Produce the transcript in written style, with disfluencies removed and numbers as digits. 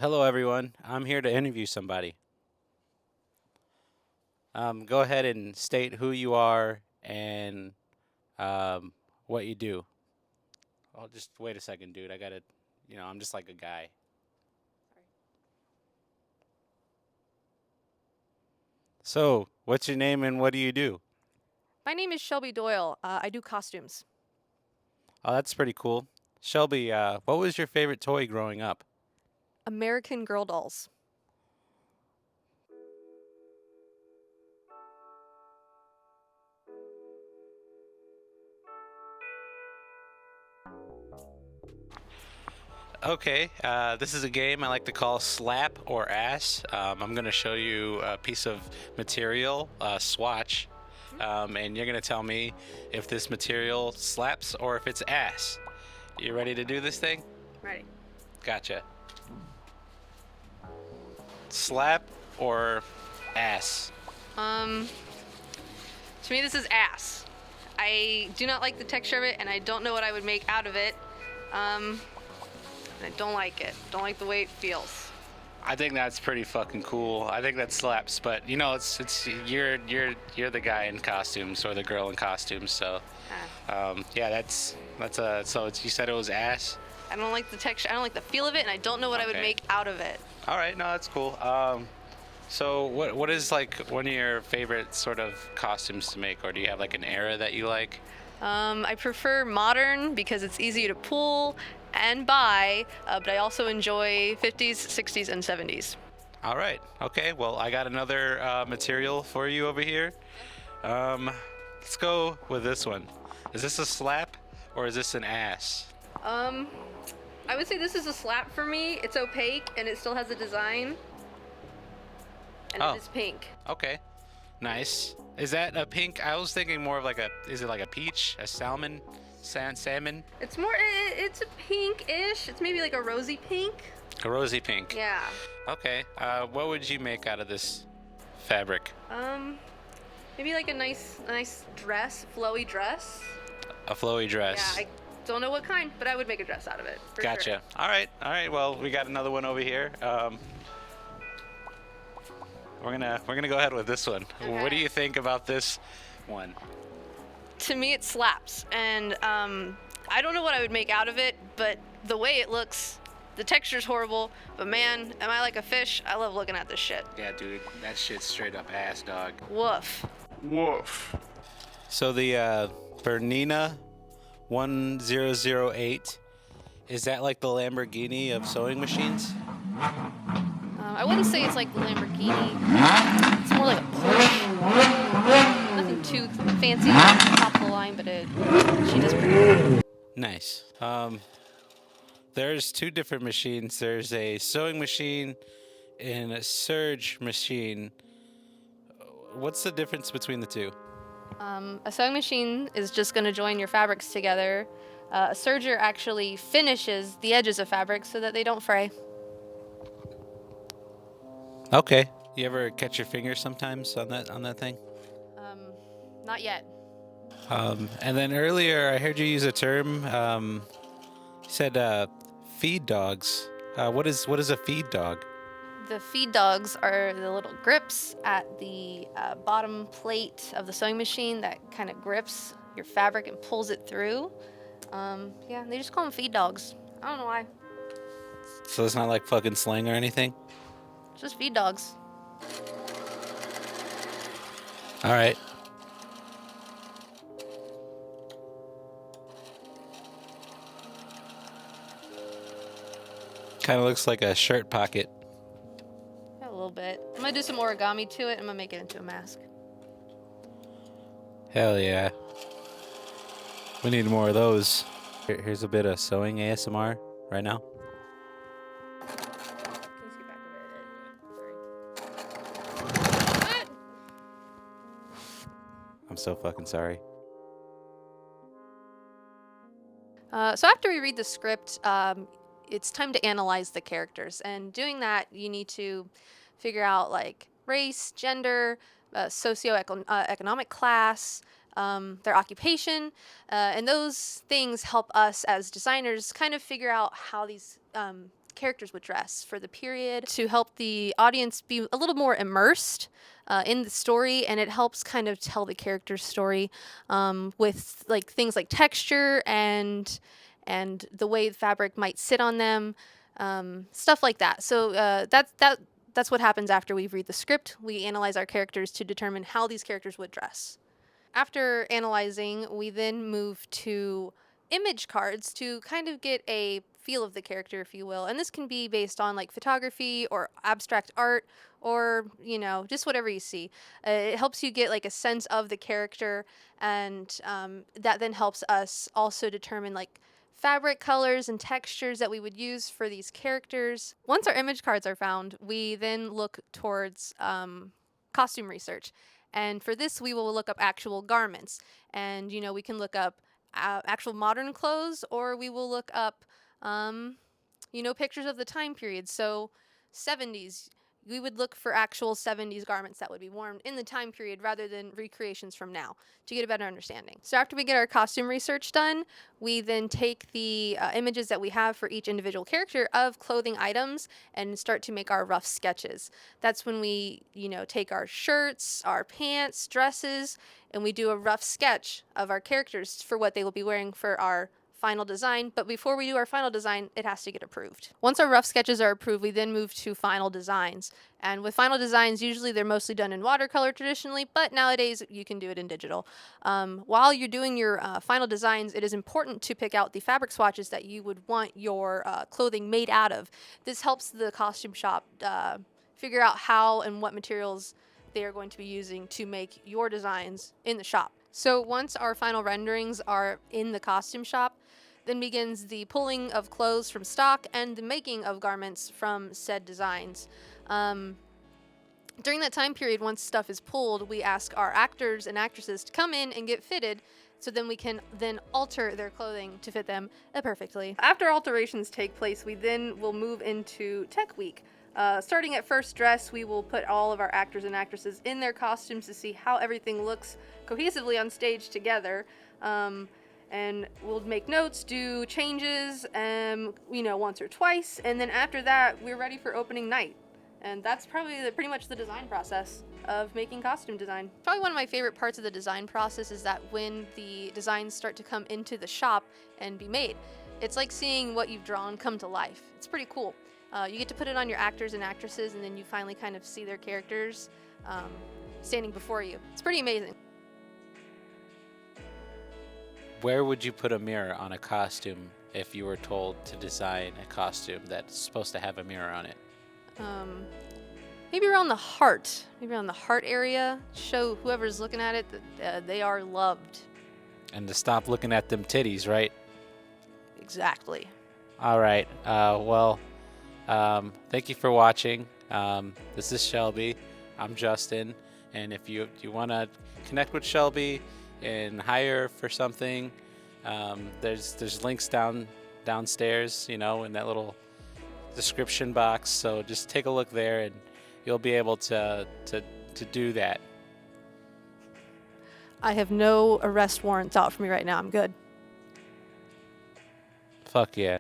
Hello, everyone. I'm here to interview somebody. Go ahead and state who you are and um, what you do. Oh, just wait a second, dude. I gotta, I'm just like a guy. So, what's your name and what do you do? My name is Shelby Doyle. I do costumes. Oh, that's pretty cool. Shelby, what was your favorite toy growing up? American Girl dolls. Okay, this is a game I like to call Slap or Ass. I'm going to show you a piece of material, a swatch, and you're going to tell me if this material slaps or if it's ass. You ready to do this thing? Ready. Gotcha. Slap or ass? Um, to me, this is ass. I do not like the texture of it, and I don't know what I would make out of it. And I don't like it. Don't like the way it feels. I think that's pretty fucking cool. I think that slaps, but it's you're the guy in costumes or the girl in costumes, so yeah, that's a so you said it was ass. I don't like the texture. I don't like the feel of it, and I don't know what I would Okay. make out of it. All right, no, that's cool. So what is like one of your favorite sort of costumes to make, or do you have like an era that you like? I prefer modern because it's easy to pull and buy, but I also enjoy 50s, 60s, and 70s. All right, okay. Well, I got another material for you over here. Um, let's go with this one. Is this a slap or is this an ass? Um, I would say this is a slap for me. It's opaque and it still has a design, and Oh, it is pink. okay, nice. Is that a pink? I was thinking more of like is it like a peach, a salmon, salmon, It's more. It's a pink-ish. It's maybe like a rosy pink. a rosy pink? Yeah. Okay. What would you make out of this fabric? Um, maybe like a nice dress, flowy dress. A flowy Yeah, dress. I don't know what kind, but I would make a dress out of it for Gotcha. sure. All right. All right. Well, we got another one over here. We're gonna go ahead with this one. What do Okay. you think about this one? To me, it slaps, and I don't know what I would make out of it, but the way it looks, the texture's horrible. But man, am I like a fish? I love looking at this shit. Yeah, dude, that shit's straight up ass, dog. Woof. Woof. So the Bernina 1008, is that like the Lamborghini of sewing machines? I wouldn't say it's like the Lamborghini. It's more like a Porsche. Nothing too fancy, top of the line, but she does pretty good. Nice. There's two different machines. There's a sewing machine and a serge machine. What's the difference between the two? A sewing machine is just going to join your fabrics together. A serger actually finishes the edges of fabric so that they don't fray. Okay. You ever catch your fingers sometimes on that thing? Not yet. And then earlier I heard you use a term. You said feed dogs. What is a feed dog? The feed dogs are the little grips at the bottom plate of the sewing machine that kind of grips your fabric and pulls it through. Yeah, they just call them feed dogs. I don't know why. So it's not like fucking slang or anything. It's just feed dogs. All right. Kind of looks like a shirt pocket. Yeah, a little bit. I'm gonna do some origami to it. I'm gonna make it into a mask. Hell yeah. We need more of those. Here's a bit of sewing ASMR right now. Can you scoot back a bit? Sorry. I'm so fucking sorry. So after we read the script, it's time to analyze the characters. And doing that, you need to figure out like race, gender, economic class, their occupation, and those things help us as designers kind of figure out how these characters would dress for the period to help the audience be a little more immersed in the story, and it helps kind of tell the character's story with like things like texture and the way the fabric might sit on them, stuff like that. So that's what happens after we read the script. We analyze our characters to determine how these characters would dress. After analyzing, we then move to image cards to kind of get a feel of the character, if you will. And this can be based on like photography or abstract art or, you know, just whatever you see. It helps you get like a sense of the character, and that then helps us also determine like fabric colors and textures that we would use for these characters. Once our image cards are found, we then look towards costume research. And for this, we will look up actual garments. And, you know, we can look up actual modern clothes, or we will look up, you know, pictures of the time period. So 70s, we would look for actual 70s garments that would be worn in the time period rather than recreations from now to get a better understanding. So after we get our costume research done, we then take the images that we have for each individual character of clothing items and start to make our rough sketches. That's when we, you know, take our shirts, our pants, dresses, and we do a rough sketch of our characters for what they will be wearing for our final design. But before we do our final design, it has to get approved. Once our rough sketches are approved, we then move to final designs. And with final designs, usually they're mostly done in watercolor traditionally, but nowadays you can do it in digital. While you're doing your final designs, it is important to pick out the fabric swatches that you would want your clothing made out of. This helps the costume shop figure out how and what materials they are going to be using to make your designs in the shop. So once our final renderings are in the costume shop, then begins the pulling of clothes from stock and the making of garments from said designs. During that time period, once stuff is pulled, we ask our actors and actresses to come in and get fitted, so then we can then alter their clothing to fit them perfectly. After alterations take place, we then will move into Tech Week. Starting at first dress, we will put all of our actors and actresses in their costumes to see how everything looks cohesively on stage together. And we'll make notes, do changes, you know, once or twice, and then after that, we're ready for opening night. And that's probably pretty much the design process of making costume design. Probably one of my favorite parts of the design process is that when the designs start to come into the shop and be made, it's like seeing what you've drawn come to life. It's pretty cool. You get to put it on your actors and actresses, and then you finally kind of see their characters standing before you. It's pretty amazing. Where would you put a mirror on a costume if you were told to design a costume that's supposed to have a mirror on it? Maybe around the heart. Maybe around the heart area. Show whoever's looking at it that they are loved. And to stop looking at them titties, right? Exactly. All right. Thank you for watching. This is Shelby. I'm Justin. And if you want to connect with Shelby and hire for something, there's links downstairs, you know, in that little description box. So just take a look there, and you'll be able to do that. I have no arrest warrants out for me right now. I'm good. Fuck yeah.